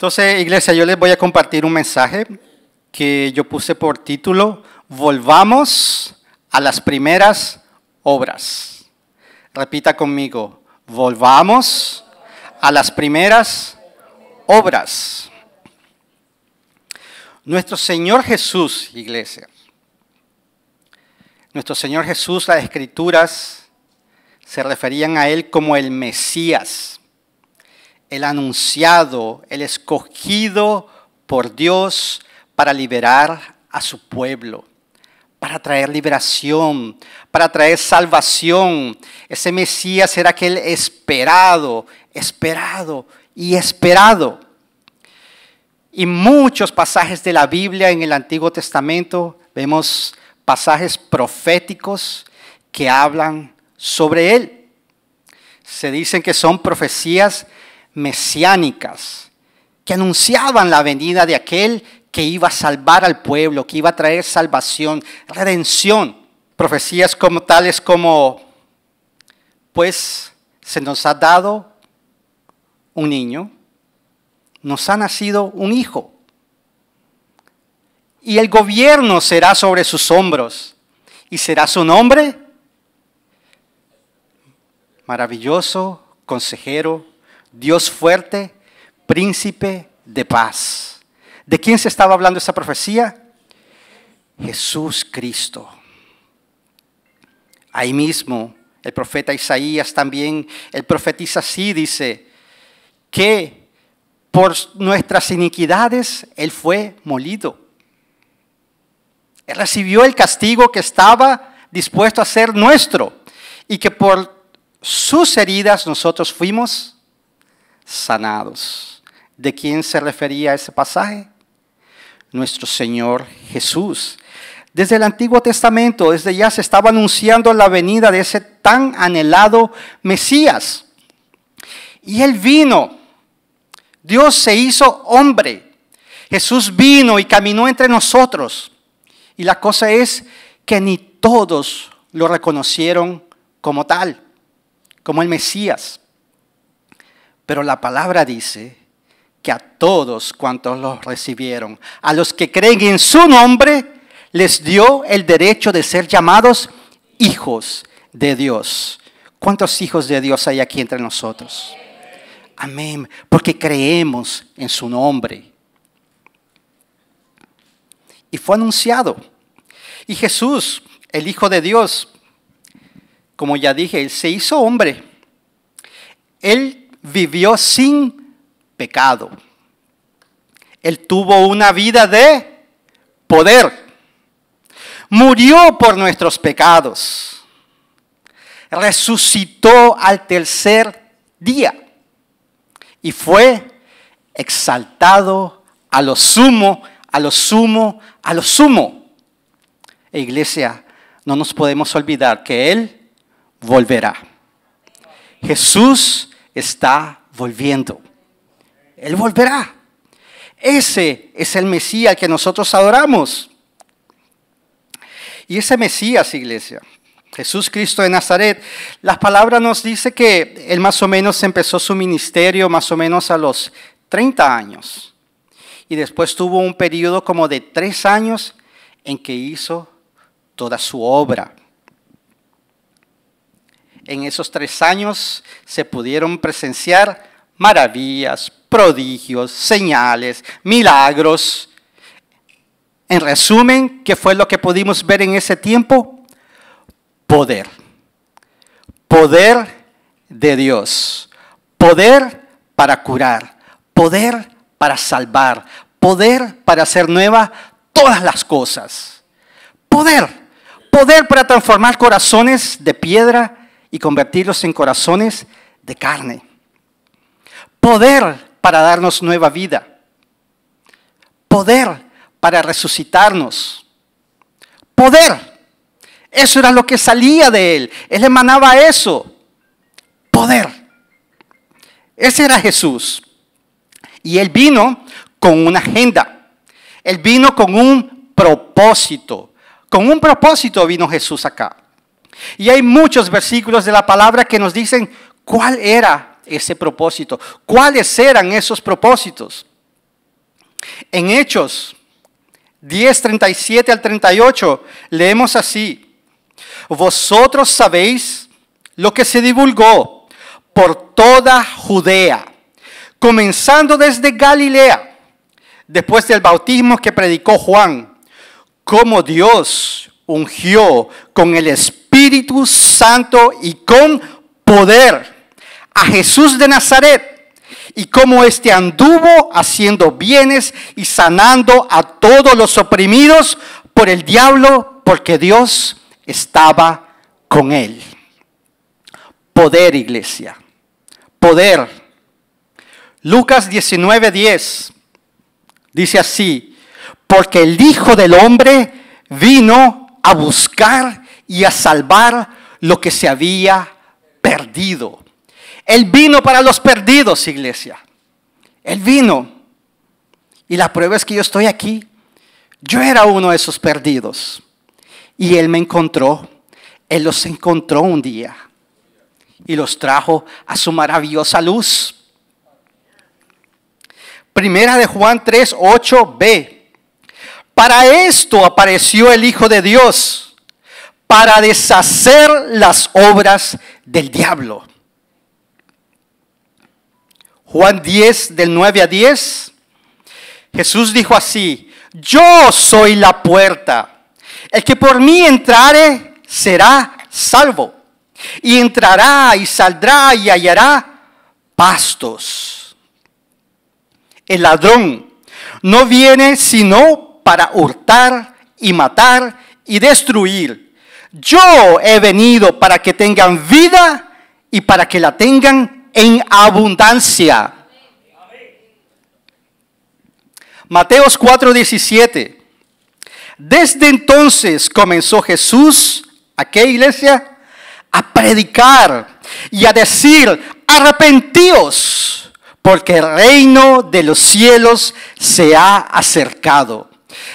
Entonces, iglesia, yo les voy a compartir un mensaje que yo puse por título, Volvamos a las primeras obras. Repita conmigo, volvamos a las primeras obras. Nuestro Señor Jesús, iglesia, nuestro Señor Jesús, las Escrituras se referían a Él como el Mesías, el anunciado, el escogido por Dios para liberar a su pueblo, para traer liberación, para traer salvación. Ese Mesías era aquel esperado, esperado y esperado. Y muchos pasajes de la Biblia en el Antiguo Testamento, vemos pasajes proféticos que hablan sobre Él. Se dicen que son profecías mesiánicas, que anunciaban la venida de aquel que iba a salvar al pueblo, que iba a traer salvación, redención. Profecías como tales como, pues se nos ha dado un niño, nos ha nacido un hijo, y el gobierno será sobre sus hombros, y será su nombre maravilloso, consejero, Dios fuerte, príncipe de paz. ¿De quién se estaba hablando esa profecía? Jesús Cristo. Ahí mismo el profeta Isaías también, él profetiza así, dice que por nuestras iniquidades Él fue molido. Él recibió el castigo que estaba dispuesto a ser nuestro y que por sus heridas nosotros fuimos sanados. ¿De quién se refería ese pasaje? Nuestro Señor Jesús. Desde el Antiguo Testamento, desde ya se estaba anunciando la venida de ese tan anhelado Mesías. Y Él vino. Dios se hizo hombre. Jesús vino y caminó entre nosotros. Y la cosa es que ni todos lo reconocieron como tal, como el Mesías. Pero la palabra dice que a todos cuantos los recibieron, a los que creen en su nombre, les dio el derecho de ser llamados hijos de Dios. ¿Cuántos hijos de Dios hay aquí entre nosotros? Amén, porque creemos en su nombre. Y fue anunciado. Y Jesús, el Hijo de Dios, como ya dije, Él se hizo hombre. Él vivió sin pecado. Él tuvo una vida de poder. Murió por nuestros pecados. Resucitó al tercer día. Y fue exaltado a lo sumo, a lo sumo, a lo sumo. Iglesia, no nos podemos olvidar que Él volverá. Jesús está volviendo. Él volverá. Ese es el Mesías que nosotros adoramos. Y ese Mesías, iglesia, Jesús Cristo de Nazaret, la palabra nos dice que Él más o menos empezó su ministerio más o menos a los 30 años. Y después tuvo un periodo como de 3 años en que hizo toda su obra. En esos 3 años se pudieron presenciar maravillas, prodigios, señales, milagros. En resumen, ¿qué fue lo que pudimos ver en ese tiempo? Poder. Poder de Dios. Poder para curar. Poder para salvar. Poder para hacer nuevas todas las cosas. Poder. Poder para transformar corazones de piedra y convertirlos en corazones de carne. Poder para darnos nueva vida. Poder para resucitarnos. Poder. Eso era lo que salía de Él. Él emanaba eso. Poder. Ese era Jesús. Y Él vino con una agenda. Él vino con un propósito. Con un propósito vino Jesús acá. Y hay muchos versículos de la palabra que nos dicen cuál era ese propósito, cuáles eran esos propósitos. En Hechos 10:37 al 38 leemos así: vosotros sabéis lo que se divulgó por toda Judea, comenzando desde Galilea, después del bautismo que predicó Juan, cómo Dios ungió con el Espíritu Santo y con poder a Jesús de Nazaret, y cómo éste anduvo haciendo bienes y sanando a todos los oprimidos por el diablo, porque Dios estaba con él. Poder, iglesia, poder. Lucas 19:10 dice así: porque el Hijo del Hombre vino a buscar y a salvar lo que se había perdido. Él vino para los perdidos, iglesia. Él vino. Y la prueba es que yo estoy aquí. Yo era uno de esos perdidos. Y Él me encontró. Él los encontró un día. Y los trajo a su maravillosa luz. Primera de Juan 3:8b. Para esto apareció el Hijo de Dios, para deshacer las obras del diablo. Juan 10, del 9 a 10, Jesús dijo así: yo soy la puerta. El que por mí entrare será salvo. Y entrará y saldrá y hallará pastos. El ladrón no viene sino para hurtar y matar y destruir. Yo he venido para que tengan vida y para que la tengan en abundancia. Mateos 4:17. Desde entonces comenzó Jesús, ¿a qué, iglesia? A predicar y a decir: arrepentíos, porque el reino de los cielos se ha acercado.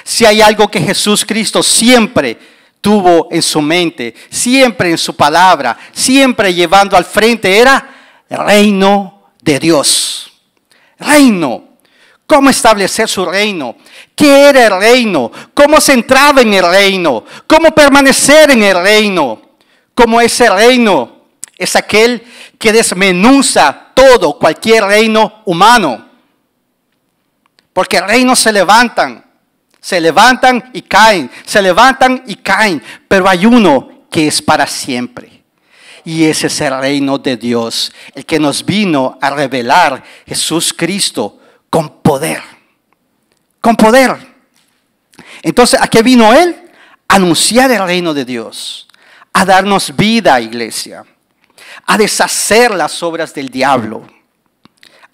Si hay algo que Jesús Cristo siempre tuvo en su mente, siempre en su palabra, siempre llevando al frente, era el reino de Dios. Reino. ¿Cómo establecer su reino? ¿Qué era el reino? ¿Cómo se entraba en el reino? ¿Cómo permanecer en el reino? ¿Cómo ese reino es aquel que desmenuza todo, cualquier reino humano? Porque reinos se levantan y caen, se levantan y caen, pero hay uno que es para siempre. Y ese es el reino de Dios, el que nos vino a revelar Jesús Cristo con poder. Con poder. Entonces, ¿a qué vino Él? A anunciar el reino de Dios, a darnos vida, iglesia, a deshacer las obras del diablo,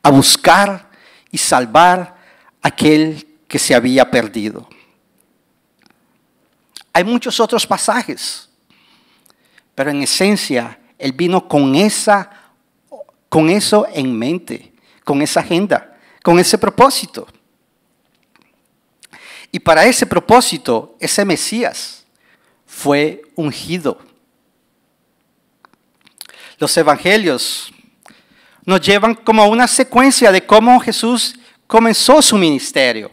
a buscar y salvar a aquel que se había perdido. Hay muchos otros pasajes, pero en esencia Él vino con eso en mente, con esa agenda, con ese propósito. Y para ese propósito, ese Mesías fue ungido. Los evangelios nos llevan como una secuencia de cómo Jesús comenzó su ministerio.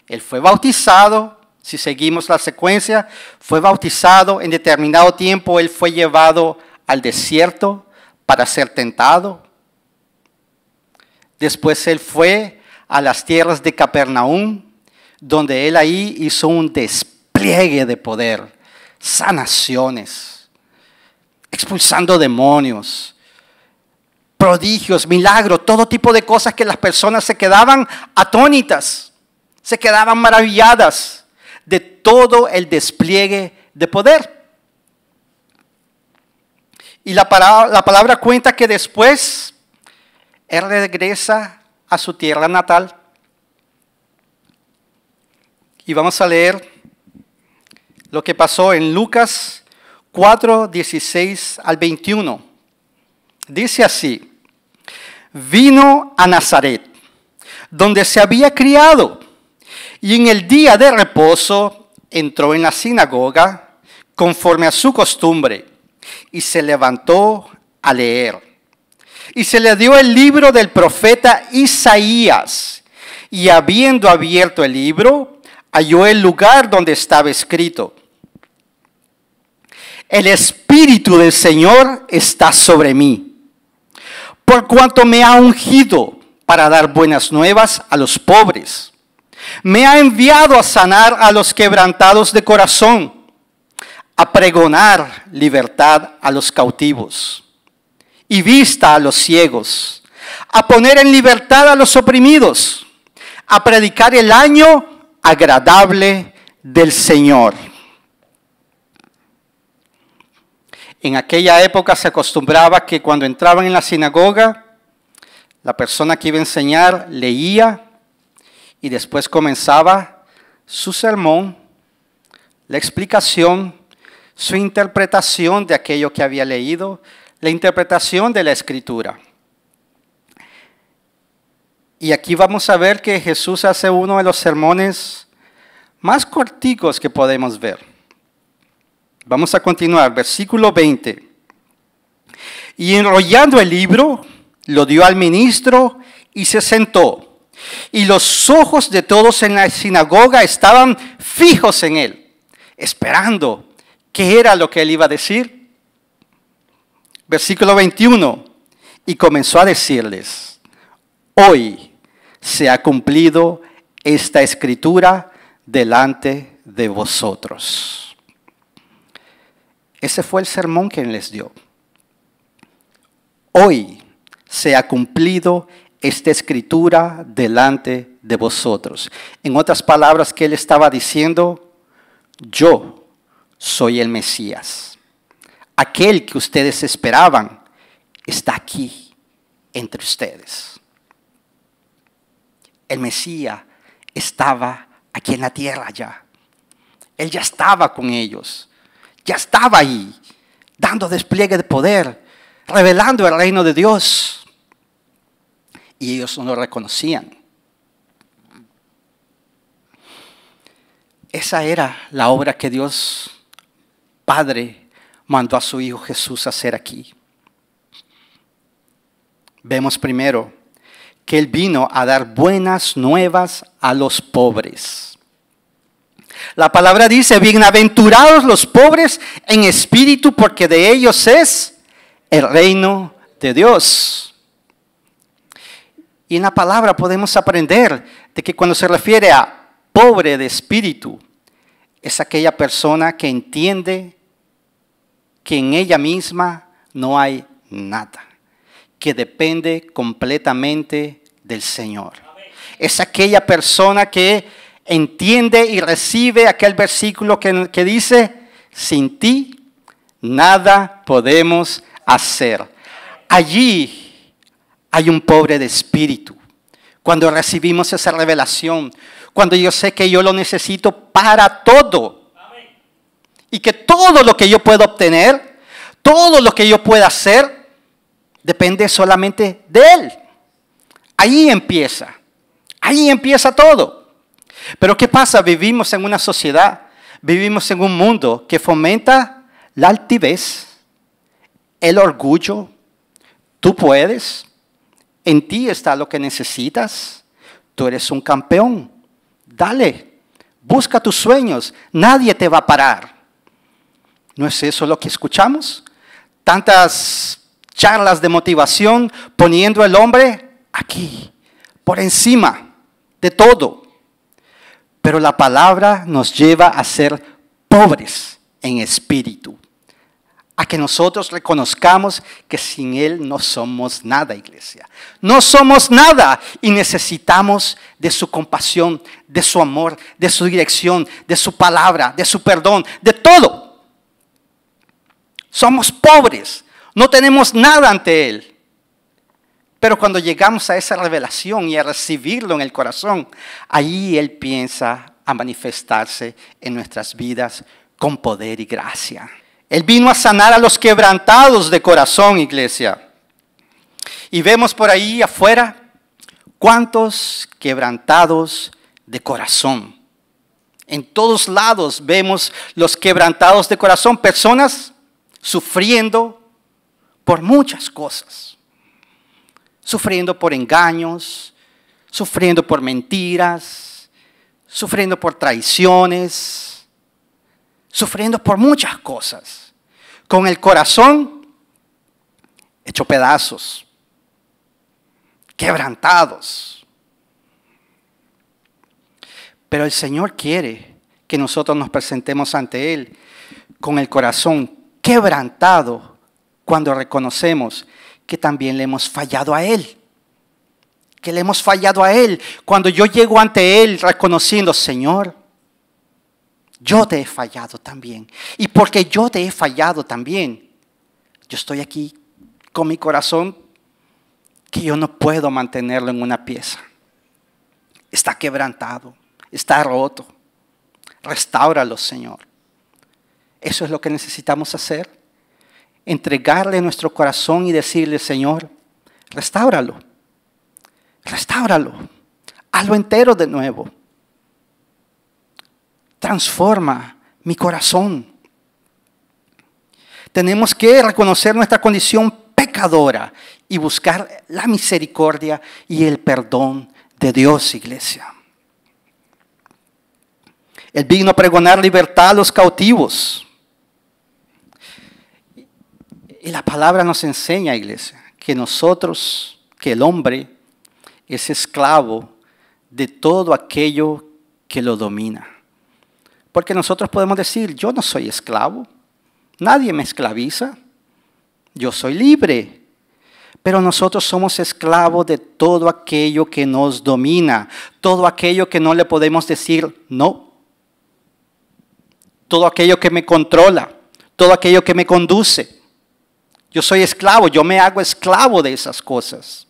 Él fue bautizado, si seguimos la secuencia, fue bautizado, en determinado tiempo Él fue llevado al desierto para ser tentado. Después Él fue a las tierras de Capernaum, donde Él ahí hizo un despliegue de poder, sanaciones, expulsando demonios, prodigios, milagros, todo tipo de cosas que las personas se quedaban atónitas, se quedaban maravilladas de todo el despliegue de poder. Y la palabra cuenta que después Él regresa a su tierra natal. Y vamos a leer lo que pasó en Lucas 4:16 al 21. Dice así: vino a Nazaret, donde se había criado, y en el día de reposo entró en la sinagoga conforme a su costumbre, y se levantó a leer. Y se le dio el libro del profeta Isaías. Y habiendo abierto el libro, halló el lugar donde estaba escrito: el Espíritu del Señor está sobre mí, por cuanto me ha ungido para dar buenas nuevas a los pobres. Me ha enviado a sanar a los quebrantados de corazón, a pregonar libertad a los cautivos y vista a los ciegos, a poner en libertad a los oprimidos, a predicar el año agradable del Señor. En aquella época se acostumbraba que cuando entraban en la sinagoga, la persona que iba a enseñar leía y después comenzaba su sermón, la explicación, su interpretación de aquello que había leído, la interpretación de la Escritura. Y aquí vamos a ver que Jesús hace uno de los sermones más corticos que podemos ver. Vamos a continuar, versículo 20. Y enrollando el libro, lo dio al ministro y se sentó. Y los ojos de todos en la sinagoga estaban fijos en él, esperando qué era lo que él iba a decir. Versículo 21. Y comenzó a decirles: hoy se ha cumplido esta escritura delante de vosotros. Ese fue el sermón que él les dio. Hoy se ha cumplido esta escritura delante de vosotros. En otras palabras, que él estaba diciendo: yo soy el Mesías. Aquel que ustedes esperaban está aquí entre ustedes. El Mesías estaba aquí en la tierra ya. Él ya estaba con ellos. Ya estaba ahí, dando despliegue de poder, revelando el reino de Dios. Y ellos no lo reconocían. Esa era la obra que Dios Padre mandó a su Hijo Jesús a hacer aquí. Vemos primero que Él vino a dar buenas nuevas a los pobres. La palabra dice: bienaventurados los pobres en espíritu, porque de ellos es el reino de Dios. Y en la palabra podemos aprender de que cuando se refiere a pobre de espíritu, es aquella persona que entiende que en ella misma no hay nada, que depende completamente del Señor. Es aquella persona que entiende y recibe aquel versículo que dice: sin ti nada podemos hacer. Allí hay un pobre de espíritu. Cuando recibimos esa revelación, cuando yo sé que yo lo necesito para todo, y que todo lo que yo puedo obtener, todo lo que yo pueda hacer, depende solamente de Él. Ahí empieza todo. Pero ¿qué pasa? Vivimos en una sociedad, vivimos en un mundo que fomenta la altivez, el orgullo. Tú puedes, en ti está lo que necesitas, tú eres un campeón. Dale, busca tus sueños, nadie te va a parar. ¿No es eso lo que escuchamos? Tantas charlas de motivación poniendo al hombre aquí, por encima de todo. Pero la palabra nos lleva a ser pobres en espíritu. A que nosotros reconozcamos que sin Él no somos nada, iglesia. No somos nada y necesitamos de su compasión, de su amor, de su dirección, de su palabra, de su perdón, de todo. Somos pobres, no tenemos nada ante Él. Pero cuando llegamos a esa revelación y a recibirlo en el corazón, ahí Él piensa a manifestarse en nuestras vidas con poder y gracia. Él vino a sanar a los quebrantados de corazón, iglesia. Y vemos por ahí afuera cuántos quebrantados de corazón. En todos lados vemos los quebrantados de corazón, personas sufriendo por muchas cosas. Sufriendo por engaños, sufriendo por mentiras, sufriendo por traiciones, sufriendo por muchas cosas, con el corazón hecho pedazos, quebrantados. Pero el Señor quiere que nosotros nos presentemos ante Él con el corazón quebrantado cuando reconocemos que también le hemos fallado a Él. Que le hemos fallado a Él. Cuando yo llego ante Él reconociendo, Señor, yo te he fallado también. Y porque yo te he fallado también, yo estoy aquí con mi corazón que yo no puedo mantenerlo en una pieza. Está quebrantado, está roto. Restáuralo, Señor. Eso es lo que necesitamos hacer. Entregarle nuestro corazón y decirle, Señor, restáuralo. Restáuralo. Hazlo entero de nuevo. Transforma mi corazón. Tenemos que reconocer nuestra condición pecadora y buscar la misericordia y el perdón de Dios, iglesia. Él vino a pregonar libertad a los cautivos. Y la palabra nos enseña, iglesia, que nosotros, que el hombre es esclavo de todo aquello que lo domina. Porque nosotros podemos decir, yo no soy esclavo, nadie me esclaviza, yo soy libre. Pero nosotros somos esclavos de todo aquello que nos domina, todo aquello que no le podemos decir no. Todo aquello que me controla, todo aquello que me conduce. Yo soy esclavo, yo me hago esclavo de esas cosas.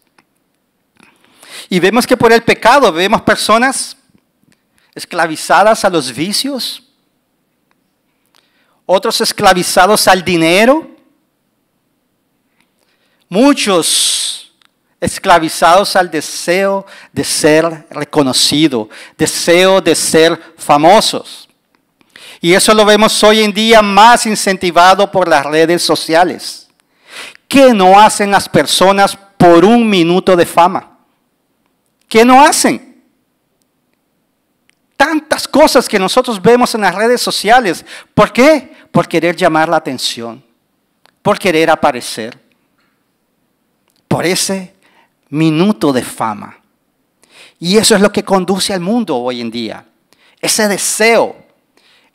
Y vemos que por el pecado vemos personas esclavizadas a los vicios, otros esclavizados al dinero, muchos esclavizados al deseo de ser reconocido, deseo de ser famosos. Y eso lo vemos hoy en día más incentivado por las redes sociales. ¿Qué no hacen las personas por un minuto de fama? ¿Qué no hacen? Tantas cosas que nosotros vemos en las redes sociales. ¿Por qué? Por querer llamar la atención, por querer aparecer, por ese minuto de fama. Y eso es lo que conduce al mundo hoy en día. Ese deseo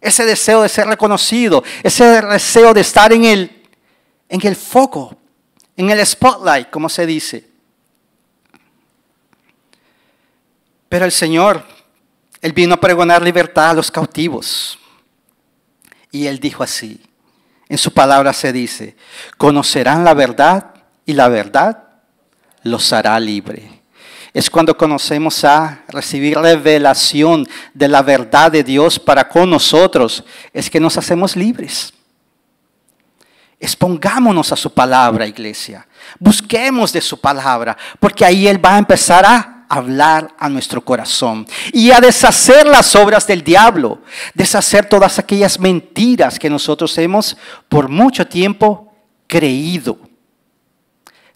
de ser reconocido, ese deseo de estar en el foco, en el spotlight, como se dice. Pero el Señor, Él vino a pregonar libertad a los cautivos. Y Él dijo así, en su palabra se dice, conocerán la verdad y la verdad los hará libre. Es cuando conocemos a recibir revelación de la verdad de Dios para con nosotros, es que nos hacemos libres. Expongámonos a su palabra, iglesia. Busquemos de su palabra, porque ahí Él va a empezar a hablar a nuestro corazón y a deshacer las obras del diablo, deshacer todas aquellas mentiras que nosotros hemos por mucho tiempo creído.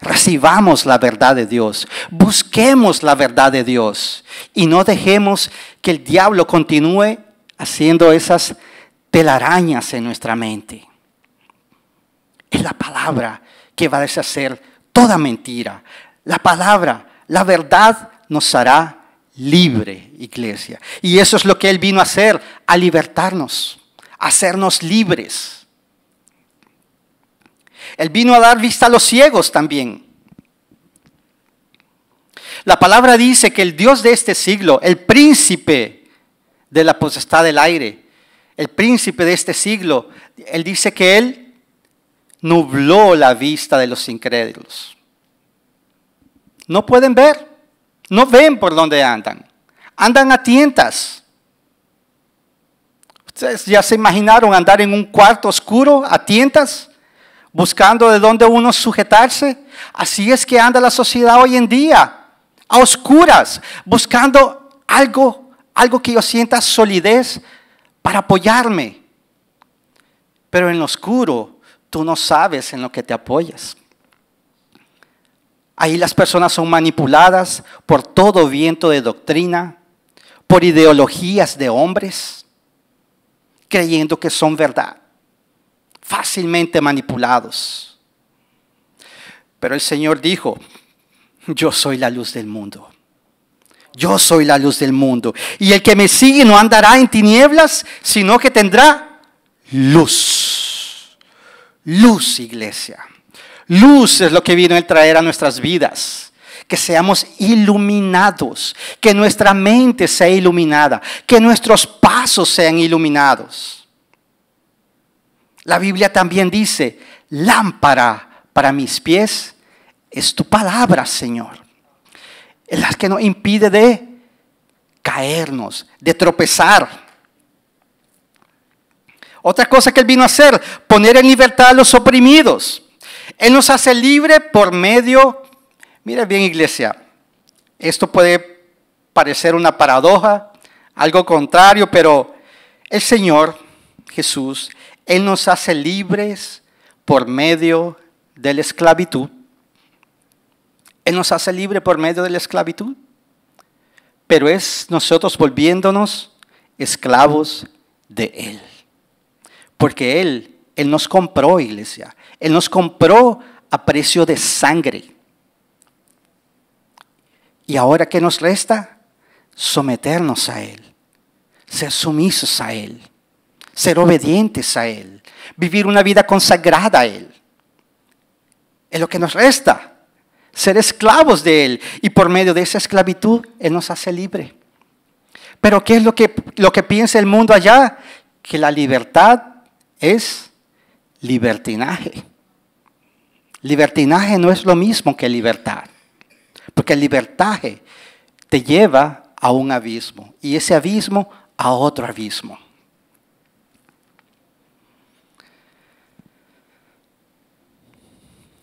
Recibamos la verdad de Dios, busquemos la verdad de Dios y no dejemos que el diablo continúe haciendo esas telarañas en nuestra mente. Es la palabra que va a deshacer toda mentira. La palabra, la verdad nos hará libre, iglesia. Y eso es lo que Él vino a hacer, a libertarnos, a hacernos libres. Él vino a dar vista a los ciegos también. La palabra dice que el Dios de este siglo, el príncipe de la potestad del aire, el príncipe de este siglo, Él dice que Él nubló la vista de los incrédulos. No pueden ver, no ven por dónde andan, andan a tientas. ¿Ustedes ya se imaginaron andar en un cuarto oscuro a tientas? Buscando de dónde uno sujetarse. Así es que anda la sociedad hoy en día, a oscuras, buscando algo que yo sienta solidez para apoyarme. Pero en lo oscuro, tú no sabes en lo que te apoyas. Ahí las personas son manipuladas por todo viento de doctrina, por ideologías de hombres, creyendo que son verdad, fácilmente manipulados. Pero el Señor dijo, yo soy la luz del mundo. Yo soy la luz del mundo. Y el que me sigue no andará en tinieblas, sino que tendrá luz. Luz, iglesia. Luz es lo que vino a traer a nuestras vidas. Que seamos iluminados. Que nuestra mente sea iluminada. Que nuestros pasos sean iluminados. La Biblia también dice, lámpara para mis pies es tu palabra, Señor. Es la que nos impide de caernos, de tropezar. Otra cosa que Él vino a hacer, poner en libertad a los oprimidos. Él nos hace libre por medio, mire bien, iglesia, esto puede parecer una paradoja, algo contrario, pero el Señor Jesús, Él nos hace libres por medio de la esclavitud. Él nos hace libre por medio de la esclavitud, pero es nosotros volviéndonos esclavos de Él. Porque Él nos compró, iglesia. Él nos compró a precio de sangre. Y ahora, ¿qué nos resta? Someternos a Él, ser sumisos a Él, ser obedientes a Él, vivir una vida consagrada a Él. Es lo que nos resta. Ser esclavos de Él, y por medio de esa esclavitud Él nos hace libre. Pero ¿qué es lo que piensa el mundo allá? Que la libertad es libertinaje. Libertinaje no es lo mismo que libertad, porque el libertinaje te lleva a un abismo, y ese abismo a otro abismo.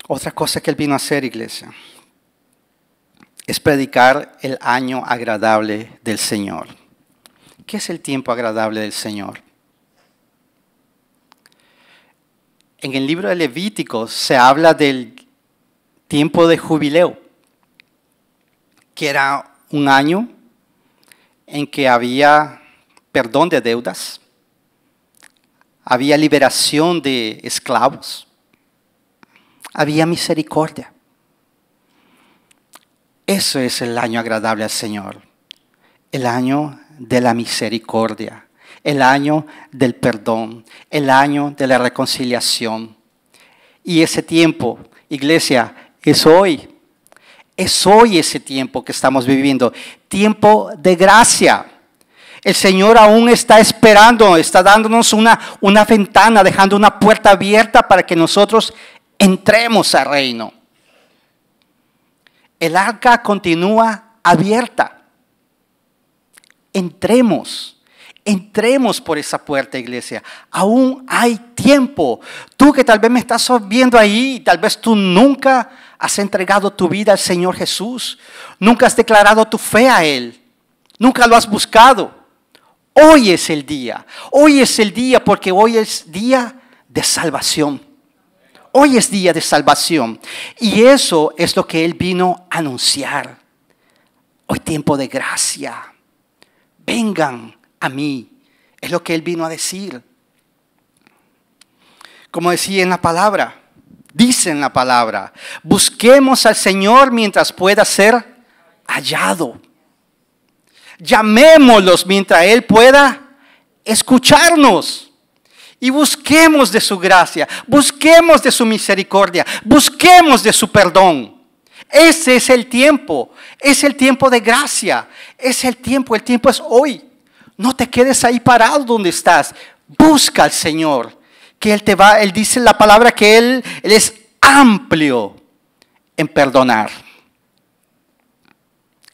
Otra cosa que Él vino a hacer, iglesia, es predicar el año agradable del Señor. ¿Qué es el tiempo agradable del Señor? En el libro de Levíticos se habla del tiempo de jubileo, que era un año en que había perdón de deudas, había liberación de esclavos, había misericordia. Eso es el año agradable al Señor. El año de la misericordia. El año del perdón. El año de la reconciliación. Y ese tiempo, iglesia, es hoy. Es hoy ese tiempo que estamos viviendo. Tiempo de gracia. El Señor aún está esperando, está dándonos una ventana, dejando una puerta abierta para que nosotros entremos al reino. El arca continúa abierta. Entremos por esa puerta, iglesia. Aún hay tiempo. Tú que tal vez me estás viendo ahí, tal vez tú nunca has entregado tu vida al Señor Jesús. Nunca has declarado tu fe a Él. Nunca lo has buscado. Hoy es el día. Hoy es el día, porque hoy es día de salvación. Hoy es día de salvación. Y eso es lo que Él vino a anunciar. Hoy tiempo de gracia. Vengan a mí. Es lo que Él vino a decir. Como decía en la palabra. Dice en la palabra. Busquemos al Señor mientras pueda ser hallado. Llamémoslos mientras Él pueda escucharnos. Y busquemos de su gracia, busquemos de su misericordia, busquemos de su perdón. Ese es el tiempo de gracia, es el tiempo es hoy. No te quedes ahí parado donde estás, busca al Señor, que Él dice en la palabra que Él es amplio en perdonar.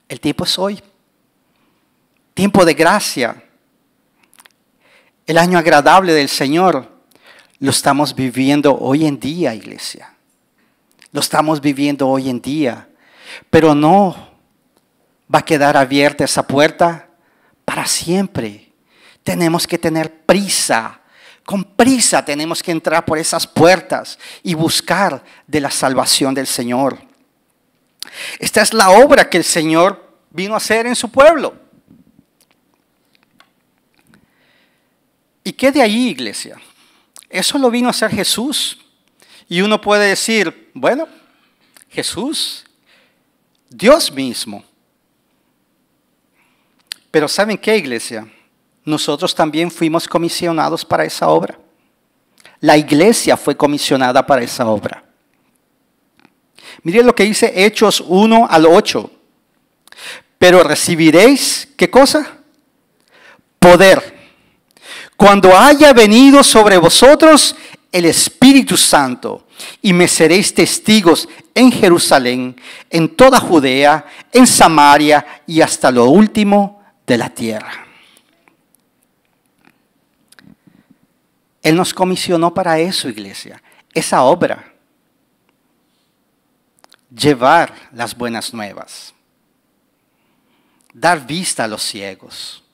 El tiempo es hoy, tiempo de gracia. El año agradable del Señor lo estamos viviendo hoy en día, iglesia. Lo estamos viviendo hoy en día. Pero no va a quedar abierta esa puerta para siempre. Tenemos que tener prisa. Con prisa tenemos que entrar por esas puertas y buscar de la salvación del Señor. Esta es la obra que el Señor vino a hacer en su pueblo. ¿Y qué de ahí, iglesia? Eso lo vino a hacer Jesús. Y uno puede decir, bueno, Jesús, Dios mismo. Pero ¿saben qué, iglesia? Nosotros también fuimos comisionados para esa obra. La iglesia fue comisionada para esa obra. Miren lo que dice Hechos 1 al 8. Pero recibiréis, ¿qué cosa? Poder. Cuando haya venido sobre vosotros el Espíritu Santo, y me seréis testigos en Jerusalén, en toda Judea, en Samaria y hasta lo último de la tierra. Él nos comisionó para eso, iglesia, esa obra. Llevar las buenas nuevas, dar vista a los ciegos,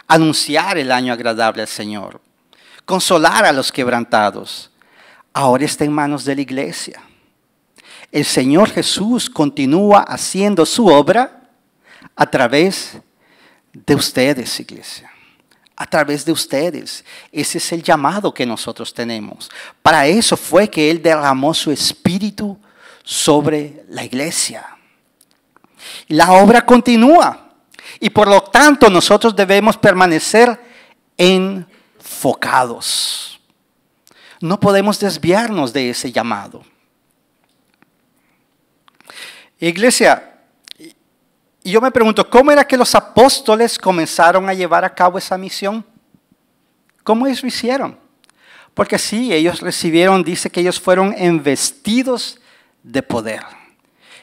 anunciar el año agradable al Señor, consolar a los quebrantados. Ahora está en manos de la iglesia. El Señor Jesús continúa haciendo su obra a través de ustedes, iglesia. A través de ustedes. Ese es el llamado que nosotros tenemos. Para eso fue que Él derramó su Espíritu sobre la iglesia. La obra continúa. Y por lo tanto nosotros debemos permanecer enfocados. No podemos desviarnos de ese llamado. Iglesia, y yo me pregunto, ¿cómo era que los apóstoles comenzaron a llevar a cabo esa misión? ¿Cómo ellos lo hicieron? Porque sí, ellos recibieron, dice que ellos fueron investidos de poder.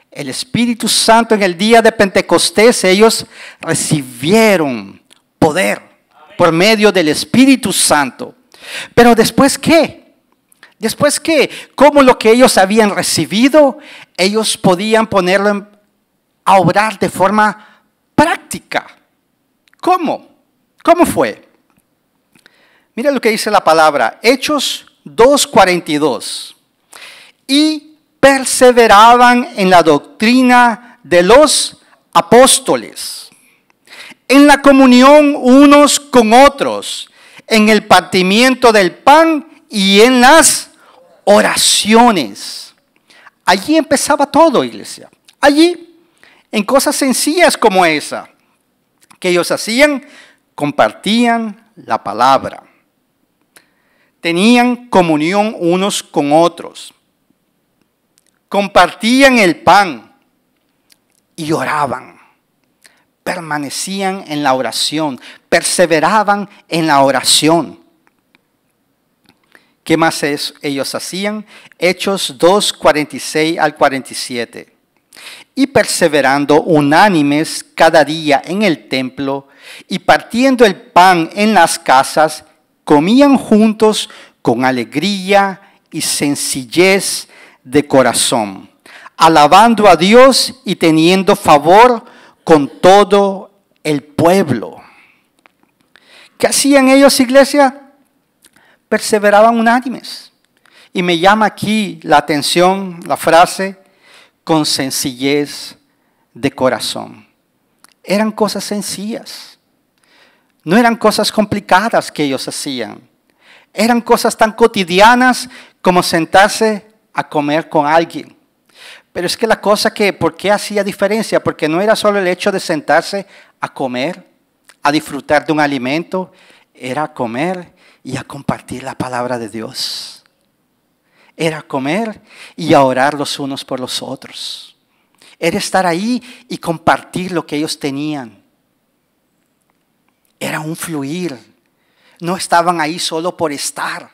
El Espíritu Santo en el día de Pentecostés, ellos recibieron poder por medio del Espíritu Santo. Pero ¿después qué? ¿Después qué? ¿Cómo lo que ellos habían recibido, ellos podían ponerlo a obrar de forma práctica? ¿Cómo? ¿Cómo fue? Mira lo que dice la palabra, Hechos 2:42. Y perseveraban en la doctrina de los apóstoles, en la comunión unos con otros, en el partimiento del pan y en las oraciones. Allí empezaba todo, iglesia. Allí, en cosas sencillas como esa, que ellos hacían, compartían la palabra. Tenían comunión unos con otros. Compartían el pan y oraban. Permanecían en la oración, perseveraban en la oración. ¿Qué más ellos hacían? Hechos 2:46 al 47. Y perseverando unánimes cada día en el templo y partiendo el pan en las casas, comían juntos con alegría y sencillez de corazón, alabando a Dios y teniendo favor con todo el pueblo. ¿Qué hacían ellos, iglesia? Perseveraban unánimes. Y me llama aquí la atención la frase, con sencillez de corazón. Eran cosas sencillas. No eran cosas complicadas que ellos hacían. Eran cosas tan cotidianas como sentarse a comer con alguien. Pero es que la cosa que, ¿por qué hacía diferencia? Porque no era solo el hecho de sentarse a comer, a disfrutar de un alimento, era comer y a compartir la palabra de Dios. Era comer y a orar los unos por los otros. Era estar ahí y compartir lo que ellos tenían. Era un fluir. No estaban ahí solo por estar.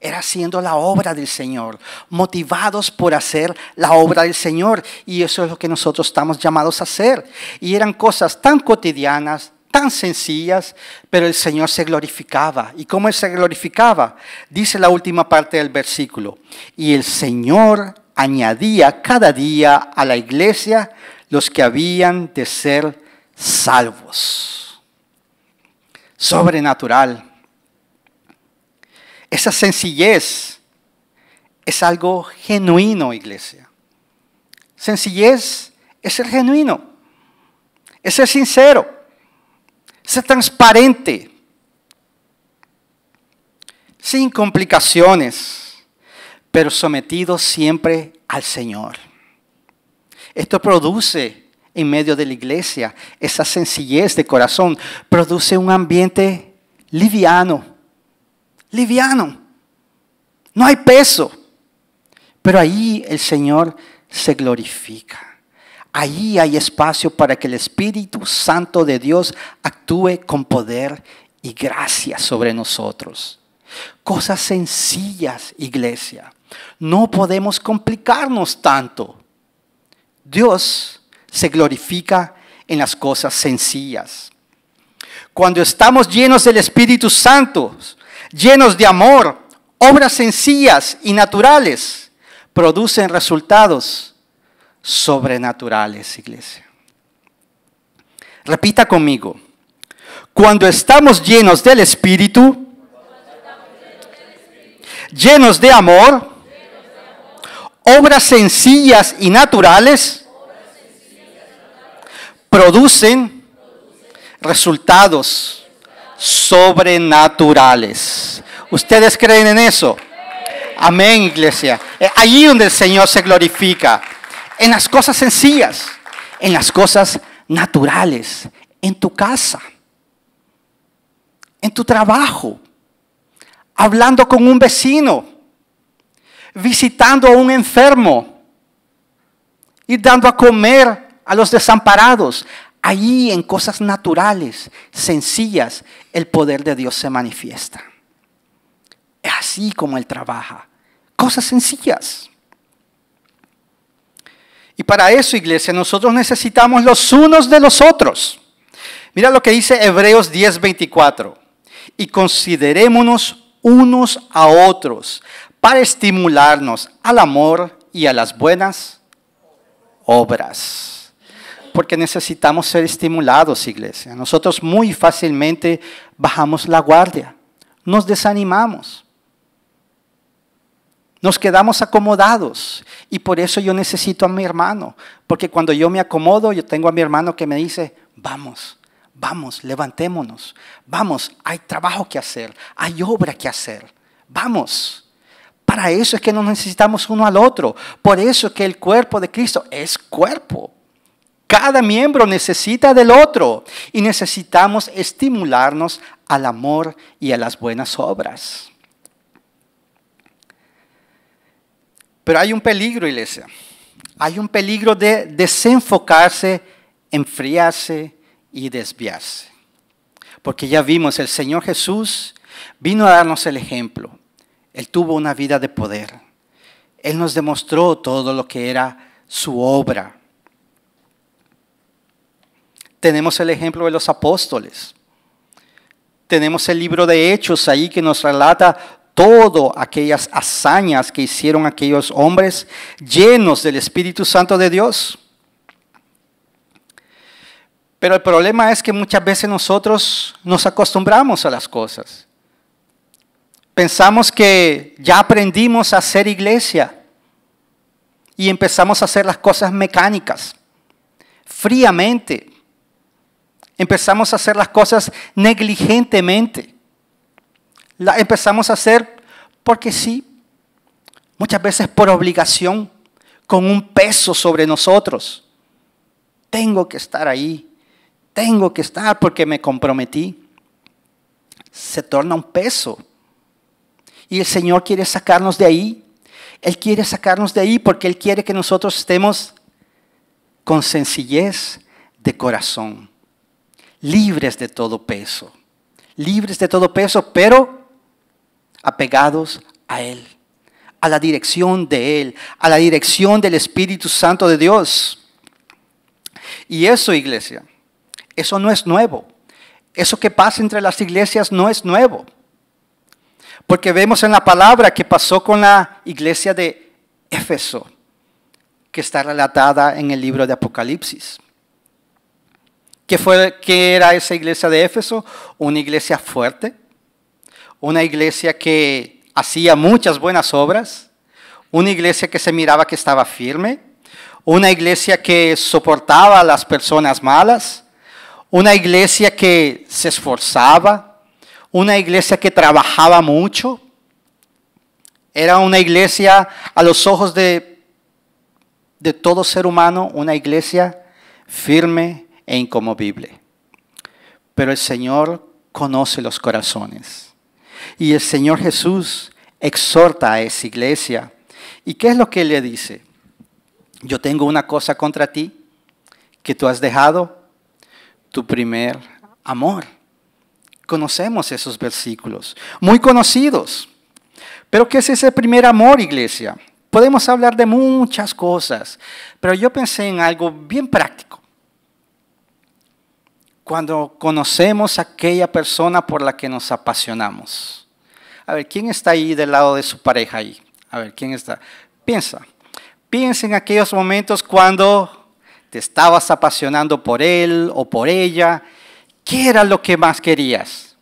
Era haciendo la obra del Señor, motivados por hacer la obra del Señor. Y eso es lo que nosotros estamos llamados a hacer. Y eran cosas tan cotidianas, tan sencillas, pero el Señor se glorificaba. ¿Y cómo Él se glorificaba? Dice la última parte del versículo. Y el Señor añadía cada día a la iglesia los que habían de ser salvos. Sobrenatural. Esa sencillez es algo genuino, iglesia. Sencillez es ser genuino, es ser sincero, ser transparente, sin complicaciones, pero sometido siempre al Señor. Esto produce en medio de la iglesia esa sencillez de corazón, produce un ambiente liviano, no hay peso, pero ahí el Señor se glorifica. Ahí hay espacio para que el Espíritu Santo de Dios actúe con poder y gracia sobre nosotros. Cosas sencillas, iglesia. No podemos complicarnos tanto. Dios se glorifica en las cosas sencillas. Cuando estamos llenos del Espíritu Santo, llenos de amor, obras sencillas y naturales producen resultados sobrenaturales, iglesia. Repita conmigo. Cuando estamos llenos del Espíritu, llenos de amor, obras sencillas y naturales producen resultados sobrenaturales. ¿Ustedes creen en eso? Amén, iglesia. Allí donde el Señor se glorifica. En las cosas sencillas, en las cosas naturales, en tu casa, en tu trabajo, hablando con un vecino, visitando a un enfermo y dando a comer a los desamparados. Allí en cosas naturales, sencillas, el poder de Dios se manifiesta. Es así como Él trabaja. Cosas sencillas. Y para eso, iglesia, nosotros necesitamos los unos de los otros. Mira lo que dice Hebreos 10:24. Y considerémonos unos a otros para estimularnos al amor y a las buenas obras. Porque necesitamos ser estimulados, iglesia. Nosotros muy fácilmente bajamos la guardia, nos desanimamos, nos quedamos acomodados. Y por eso yo necesito a mi hermano. Porque cuando yo me acomodo, yo tengo a mi hermano que me dice, vamos, levantémonos. Vamos, hay trabajo que hacer, hay obra que hacer. Vamos. Para eso es que nos necesitamos uno al otro. Por eso es que el cuerpo de Cristo es cuerpo. Cada miembro necesita del otro. Y necesitamos estimularnos al amor y a las buenas obras. Pero hay un peligro, iglesia. Hay un peligro de desenfocarse, enfriarse y desviarse. Porque ya vimos, el Señor Jesús vino a darnos el ejemplo. Él tuvo una vida de poder. Él nos demostró todo lo que era su obra. Tenemos el ejemplo de los apóstoles. Tenemos el libro de Hechos ahí que nos relata todas aquellas hazañas que hicieron aquellos hombres llenos del Espíritu Santo de Dios. Pero el problema es que muchas veces nosotros nos acostumbramos a las cosas. Pensamos que ya aprendimos a hacer iglesia y empezamos a hacer las cosas mecánicas, fríamente. Empezamos a hacer las cosas negligentemente. Empezamos a hacer porque sí, muchas veces por obligación, con un peso sobre nosotros. Tengo que estar ahí, tengo que estar porque me comprometí. Se torna un peso. Y el Señor quiere sacarnos de ahí. Él quiere sacarnos de ahí porque Él quiere que nosotros estemos con sencillez de corazón, libres de todo peso. Libres de todo peso, pero apegados a Él, a la dirección de Él, a la dirección del Espíritu Santo de Dios. Y eso, iglesia, eso no es nuevo. Eso que pasa entre las iglesias no es nuevo. Porque vemos en la palabra que pasó con la iglesia de Éfeso, que está relatada en el libro de Apocalipsis. ¿Qué era esa iglesia de Éfeso? Una iglesia fuerte. Una iglesia que hacía muchas buenas obras, una iglesia que se miraba que estaba firme, una iglesia que soportaba a las personas malas, una iglesia que se esforzaba, una iglesia que trabajaba mucho. Era una iglesia a los ojos de todo ser humano, una iglesia firme e inconmovible. Pero el Señor conoce los corazones. Y el Señor Jesús exhorta a esa iglesia. ¿Y qué es lo que Él le dice? Yo tengo una cosa contra ti, que tú has dejado tu primer amor. Conocemos esos versículos, muy conocidos. Pero ¿qué es ese primer amor, iglesia? Podemos hablar de muchas cosas, pero yo pensé en algo bien práctico. Cuando conocemos a aquella persona por la que nos apasionamos. A ver, ¿quién está ahí del lado de su pareja ahí? A ver, ¿quién está? Piensa en aquellos momentos cuando te estabas apasionando por él o por ella. ¿Qué era lo que más querías?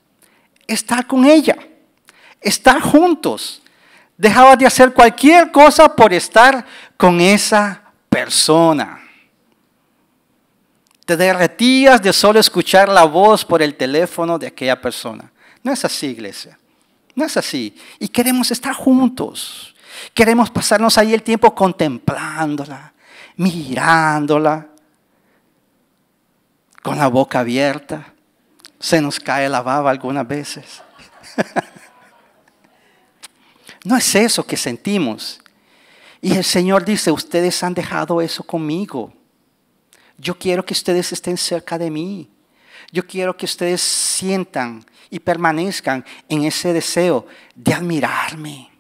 Estar con ella, estar juntos. Dejabas de hacer cualquier cosa por estar con esa persona. Te derretías de solo escuchar la voz por el teléfono de aquella persona. No es así, iglesia. No es así. Y queremos estar juntos. Queremos pasarnos ahí el tiempo contemplándola, mirándola, con la boca abierta. Se nos cae la baba algunas veces. No es eso que sentimos. Y el Señor dice, ustedes han dejado eso conmigo. Yo quiero que ustedes estén cerca de mí. Yo quiero que ustedes sientan y permanezcan en ese deseo de admirarme,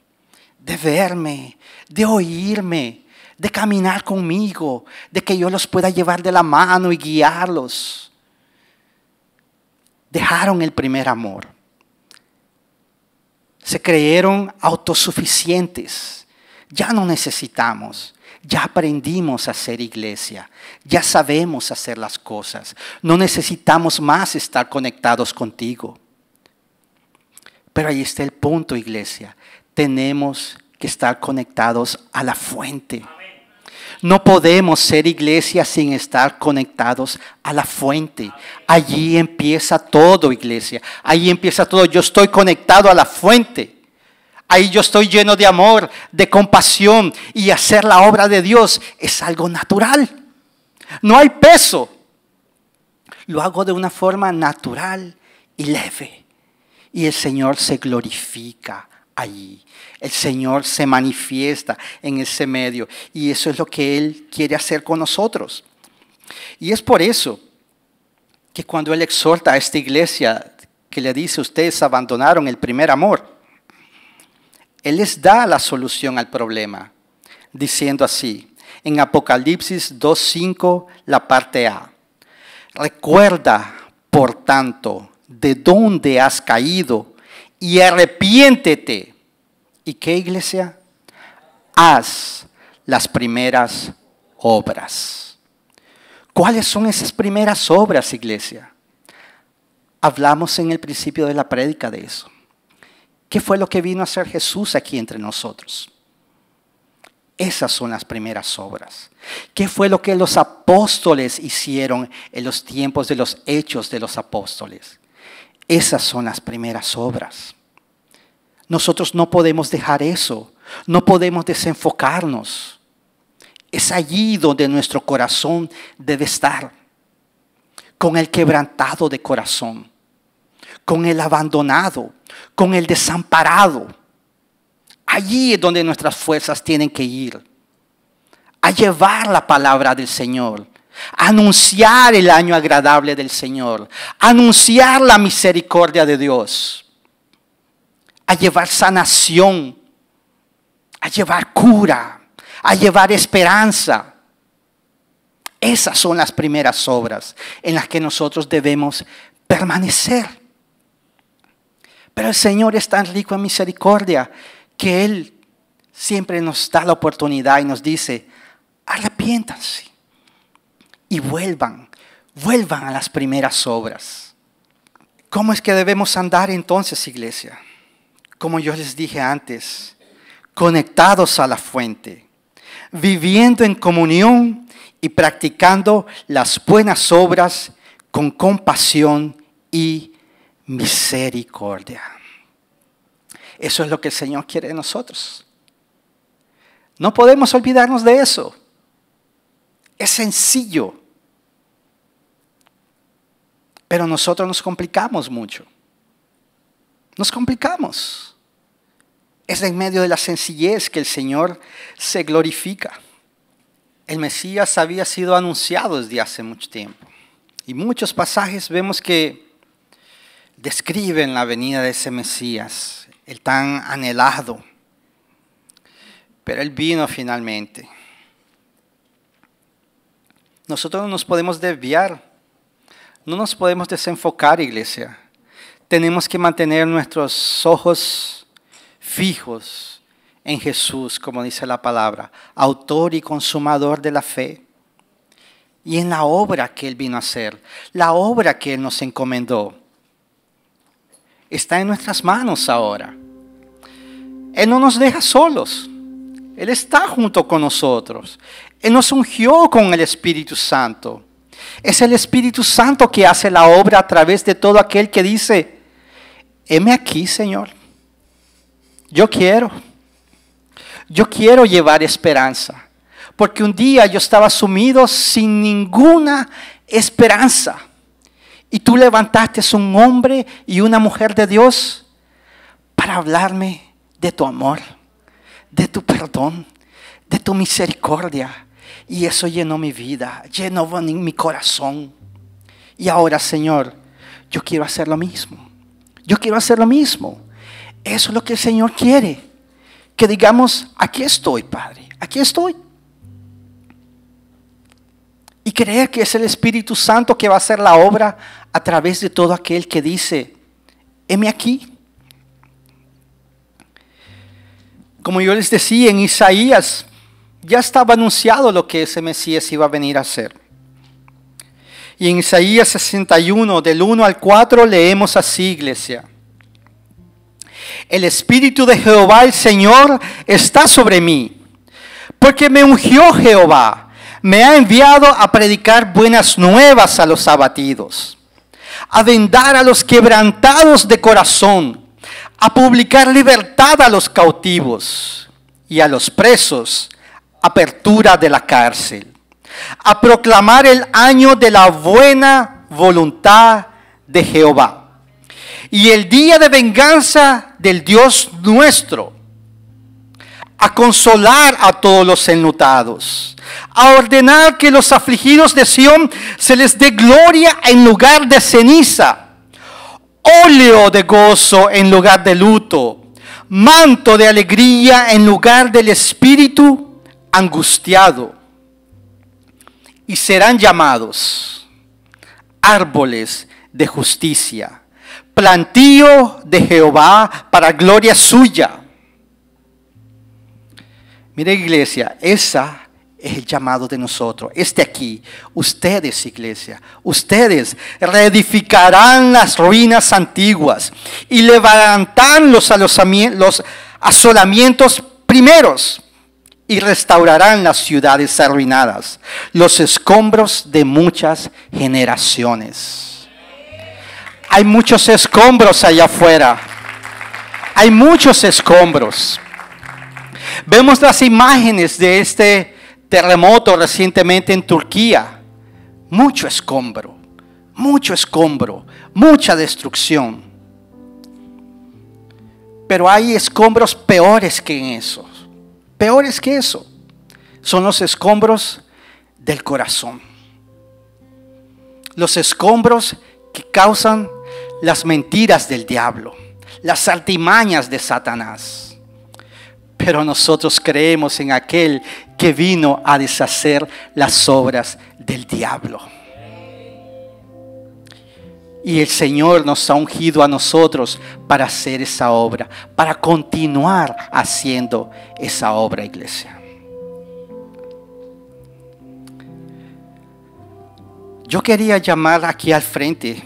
de verme, de oírme, de caminar conmigo, de que yo los pueda llevar de la mano y guiarlos. Dejaron el primer amor. Se creyeron autosuficientes. Ya no necesitamos. Ya aprendimos a ser iglesia. Ya sabemos hacer las cosas. No necesitamos más estar conectados contigo. Pero ahí está el punto, iglesia. Tenemos que estar conectados a la fuente. No podemos ser iglesia sin estar conectados a la fuente. Allí empieza todo, iglesia. Allí empieza todo. Yo estoy conectado a la fuente. Ahí yo estoy lleno de amor, de compasión, y hacer la obra de Dios es algo natural. No hay peso. Lo hago de una forma natural y leve. Y el Señor se glorifica allí. El Señor se manifiesta en ese medio. Y eso es lo que Él quiere hacer con nosotros. Y es por eso que cuando Él exhorta a esta iglesia, que le dice, ustedes abandonaron el primer amor, Él les da la solución al problema, diciendo así, en Apocalipsis 2:5, la parte A. Recuerda, por tanto, de dónde has caído y arrepiéntete. ¿Y qué, iglesia? Haz las primeras obras. ¿Cuáles son esas primeras obras, iglesia? Hablamos en el principio de la prédica de eso. ¿Qué fue lo que vino a hacer Jesús aquí entre nosotros? Esas son las primeras obras. ¿Qué fue lo que los apóstoles hicieron en los tiempos de los hechos de los apóstoles? Esas son las primeras obras. Nosotros no podemos dejar eso. No podemos desenfocarnos. Es allí donde nuestro corazón debe estar. Con el quebrantado de corazón. Con el abandonado. Con el desamparado. Allí es donde nuestras fuerzas tienen que ir. A llevar la palabra del Señor. A anunciar el año agradable del Señor. A anunciar la misericordia de Dios. A llevar sanación. A llevar cura. A llevar esperanza. Esas son las primeras obras en las que nosotros debemos permanecer. Pero el Señor es tan rico en misericordia que Él siempre nos da la oportunidad y nos dice, arrepiéntanse y vuelvan a las primeras obras. ¿Cómo es que debemos andar entonces, iglesia? Como yo les dije antes, conectados a la fuente, viviendo en comunión y practicando las buenas obras con compasión y misericordia. Eso es lo que el Señor quiere de nosotros. No podemos olvidarnos de eso. Es sencillo. Pero nosotros nos complicamos mucho. Nos complicamos. Es en medio de la sencillez que el Señor se glorifica. El Mesías había sido anunciado desde hace mucho tiempo. Y muchos pasajes vemos que describen la venida de ese Mesías, el tan anhelado. Pero Él vino finalmente. Nosotros no nos podemos desviar, no nos podemos desenfocar, iglesia. Tenemos que mantener nuestros ojos fijos en Jesús, como dice la palabra, autor y consumador de la fe. Y en la obra que Él vino a hacer, la obra que Él nos encomendó, está en nuestras manos ahora. Él no nos deja solos. Él está junto con nosotros. Él nos ungió con el Espíritu Santo. Es el Espíritu Santo que hace la obra a través de todo aquel que dice, heme aquí, Señor. Yo quiero llevar esperanza. Porque un día yo estaba sumido sin ninguna esperanza. Y tú levantaste un hombre y una mujer de Dios para hablarme de tu amor, de tu perdón, de tu misericordia. Y eso llenó mi vida, llenó mi corazón. Y ahora, Señor, yo quiero hacer lo mismo. Yo quiero hacer lo mismo. Eso es lo que el Señor quiere. Que digamos, aquí estoy, Padre, aquí estoy. Y creer que es el Espíritu Santo que va a hacer la obra a través de todo aquel que dice, heme aquí. Como yo les decía, en Isaías ya estaba anunciado lo que ese Mesías iba a venir a hacer. Y en Isaías 61, del 1 al 4, leemos así, iglesia. El Espíritu de Jehová, el Señor, está sobre mí, porque me ungió Jehová. Me ha enviado a predicar buenas nuevas a los abatidos, a vendar a los quebrantados de corazón, a publicar libertad a los cautivos y a los presos, apertura de la cárcel, a proclamar el año de la buena voluntad de Jehová y el día de venganza del Dios nuestro, a consolar a todos los enlutados, a ordenar que los afligidos de Sión se les dé gloria en lugar de ceniza, óleo de gozo en lugar de luto, manto de alegría en lugar del espíritu angustiado. Y serán llamados árboles de justicia, plantío de Jehová para gloria suya. Mire, iglesia, esa es el llamado de nosotros. Aquí, ustedes, iglesia, ustedes reedificarán las ruinas antiguas y levantarán los asolamientos primeros y restaurarán las ciudades arruinadas, los escombros de muchas generaciones. Hay muchos escombros allá afuera. Hay muchos escombros. Vemos las imágenes de este terremoto recientemente en Turquía. Mucho escombro, mucha destrucción. Pero hay escombros peores que eso. Peores que eso. Son los escombros del corazón. Los escombros que causan las mentiras del diablo, las artimañas de Satanás. Pero nosotros creemos en aquel que vino a deshacer las obras del diablo. Y el Señor nos ha ungido a nosotros para hacer esa obra, para continuar haciendo esa obra, iglesia. Yo quería llamar aquí al frente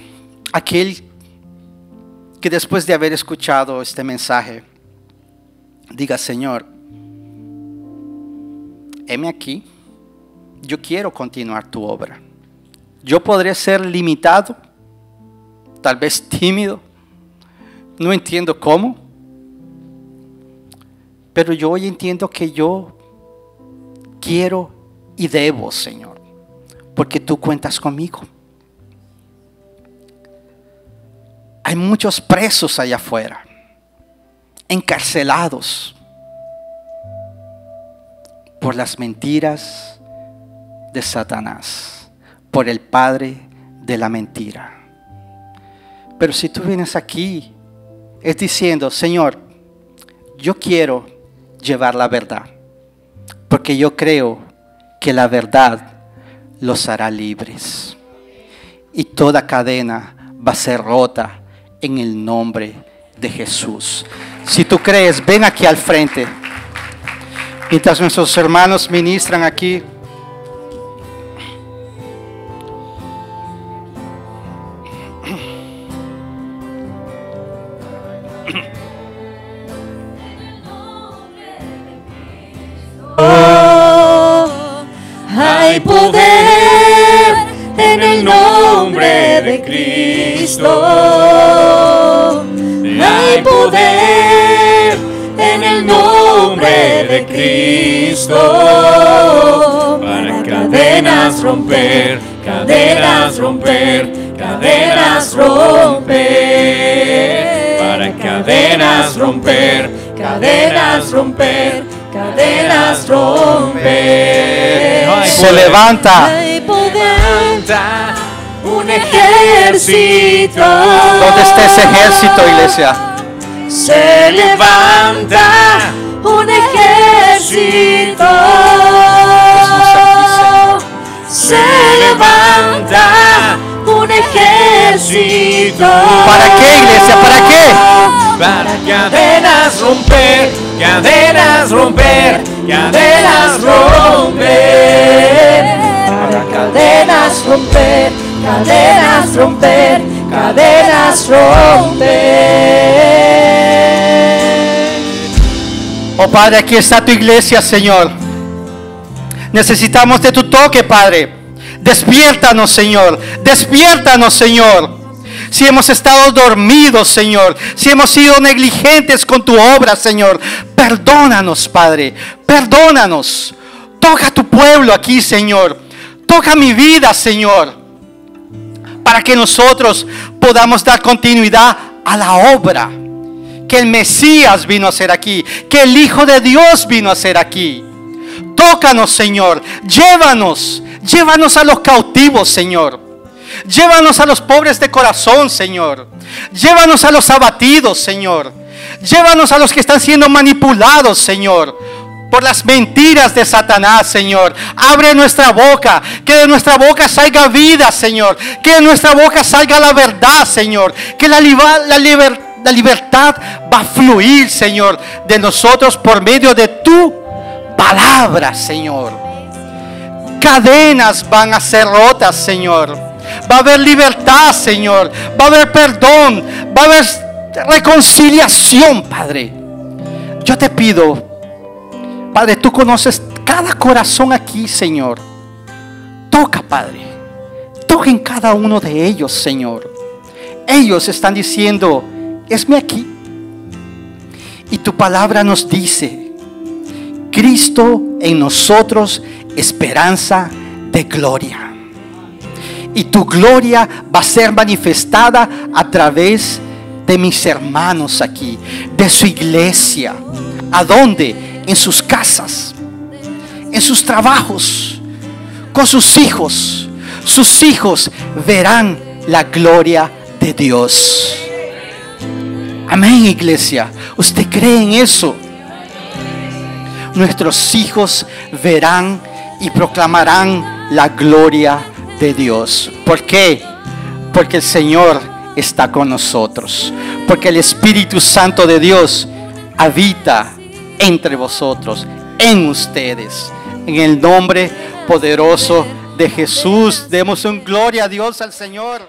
a aquel que después de haber escuchado este mensaje, diga, Señor, heme aquí, yo quiero continuar tu obra. Yo podré ser limitado, tal vez tímido, no entiendo cómo, pero yo hoy entiendo que yo quiero y debo, Señor, porque tú cuentas conmigo. Hay muchos presos allá afuera, encarcelados por las mentiras de Satanás, por el padre de la mentira. Pero si tú vienes aquí, es diciendo, Señor, yo quiero llevar la verdad, porque yo creo que la verdad los hará libres. Y toda cadena va a ser rota en el nombre de Jesús. Si tú crees, ven aquí al frente. Mientras nuestros hermanos ministran aquí, hay poder en el nombre de Cristo. Hay poder en el nombre de Cristo. Para cadenas romper, cadenas romper, cadenas romper. Para cadenas romper, cadenas romper, cadenas romper. se levanta. Hay poder, un ejército. ¿Dónde está ese ejército, iglesia? Se levanta un ejército. Se levanta un ejército. ¿Para qué, iglesia? ¿Para qué? Para cadenas romper, cadenas romper, cadenas romper. Para cadenas romper, cadenas romper, cadenas romper. Oh Padre, aquí está tu iglesia, Señor. Necesitamos de tu toque, Padre. Despiértanos, Señor. Despiértanos, Señor. Si hemos estado dormidos, Señor, si hemos sido negligentes con tu obra, Señor, perdónanos, Padre, perdónanos. Toca a tu pueblo aquí, Señor. Toca mi vida, Señor, para que nosotros podamos dar continuidad a la obra que el Mesías vino a hacer aquí, que el Hijo de Dios vino a hacer aquí. Tócanos, Señor. Llévanos a los cautivos, Señor. Llévanos a los pobres de corazón, Señor. Llévanos a los abatidos, Señor. Llévanos a los que están siendo manipulados, Señor, por las mentiras de Satanás, Señor. Abre nuestra boca, que de nuestra boca salga vida, Señor. Que de nuestra boca salga la verdad, Señor. Que la libertad va a fluir, Señor, de nosotros por medio de tu palabra, Señor. Cadenas van a ser rotas, Señor. Va a haber libertad, Señor. Va a haber perdón. Va a haber reconciliación, Padre. Yo te pido, Padre, tú conoces cada corazón aquí, Señor. Toca, Padre. Toca en cada uno de ellos, Señor. Ellos están diciendo, esme aquí. Y tu palabra nos dice, Cristo en nosotros, esperanza de gloria. Y tu gloria va a ser manifestada a través de mis hermanos aquí, de su iglesia. ¿A dónde? En sus casas, en sus trabajos, con sus hijos. Sus hijos verán la gloria de Dios. Amén, iglesia. ¿Usted cree en eso? Nuestros hijos verán y proclamarán la gloria de Dios. ¿Por qué? Porque el Señor está con nosotros. Porque el Espíritu Santo de Dios habita entre vosotros, en ustedes. En el nombre poderoso de Jesús, demos un gloria a Dios, al Señor.